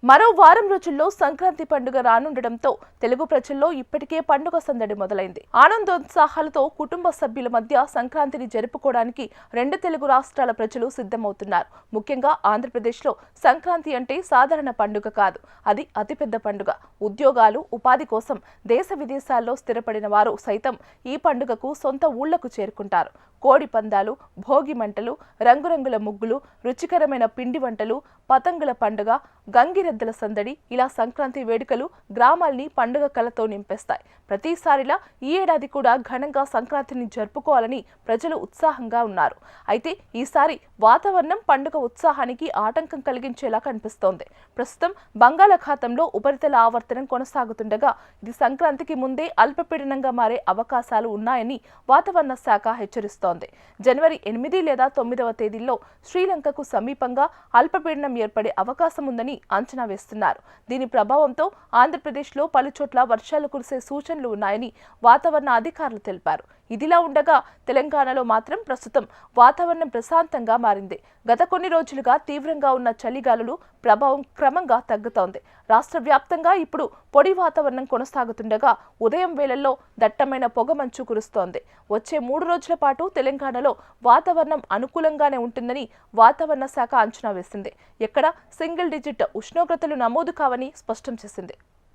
మరో వారం రోజుల్లో సంక్రాంతి పండుగ రానుండటంతో తెలుగు ప్రజల్లో ఇప్పటికే పండుగ సందడి మొదలైంది. ఆనందోత్సాహాలతో కుటుంబ సభ్యుల మధ్య సంక్రాంతిని జరుపుకోవడానికి రెండు తెలుగు రాష్ట్రాల ప్రజలు సిద్ధమవుతున్నారు. ముఖ్యంగా ఆంధ్రప్రదేశ్లో సంక్రాంతి అంటే సాధారణ పండుగ కాదు, అది అతిపెద్ద పండుగ. ఉద్యోగాలు, ఉపాధి కోసం దేశ విదేశాల్లో స్థిరపడిన వారు సైతం ఈ పండుగకు సొంత ఊళ్లకు చేరుకుంటారు. కోడి పందాలు, భోగి మంటలు, రంగురంగుల ముగ్గులు, రుచికరమైన పిండి వంటలు, పతంగుల పండుగ, గంగిరెద్దుల సందడి, ఇలా సంక్రాంతి వేడుకలు గ్రామాల్ని పండుగ కళతో నింపేస్తాయి. ప్రతిసారిలా ఈ ఏడాది కూడా ఘనంగా సంక్రాంతిని జరుపుకోవాలని ప్రజలు ఉత్సాహంగా ఉన్నారు. అయితే ఈసారి వాతావరణం పండుగ ఉత్సాహానికి ఆటంకం కలిగించేలా కనిపిస్తోంది. ప్రస్తుతం బంగాళాఖాతంలో ఉపరితల ఆవర్తనం కొనసాగుతుండగా ఇది సంక్రాంతికి ముందే అల్పపీడనంగా మారే అవకాశాలు ఉన్నాయని వాతావరణ శాఖ హెచ్చరిస్తోంది. జనవరి 8 లేదా 9వ తేదీల్లో శ్రీలంకకు సమీపంగా అల్పపీడనం ఏర్పడే అవకాశం ఉందని అంచనా వేస్తున్నారు. దీని ప్రభావంతో ఆంధ్రప్రదేశ్లో పలుచోట్ల వర్షాలు కురిసే సూచనలు ఉన్నాయని వాతావరణ అధికారులు తెలిపారు. ఇదిలా ఉండగా తెలంగాణలో మాత్రం ప్రస్తుతం వాతావరణం ప్రశాంతంగా మారింది. గత కొన్ని రోజులుగా తీవ్రంగా ఉన్న చలిగాలులు ప్రభావం క్రమంగా తగ్గుతోంది. రాష్ట్ర వ్యాప్తంగా ఇప్పుడు పొడి వాతావరణం కొనసాగుతుండగా ఉదయం వేళల్లో దట్టమైన పొగమంచు కురుస్తోంది. వచ్చే 3 రోజుల పాటు తెలంగాణలో వాతావరణం అనుకూలంగానే ఉంటుందని వాతావరణ శాఖ అంచనా వేసింది. ఎక్కడ సింగిల్ డిజిట్ ఉష్ణోగ్రతలు నమోదు కావని స్పష్టం చేసింది.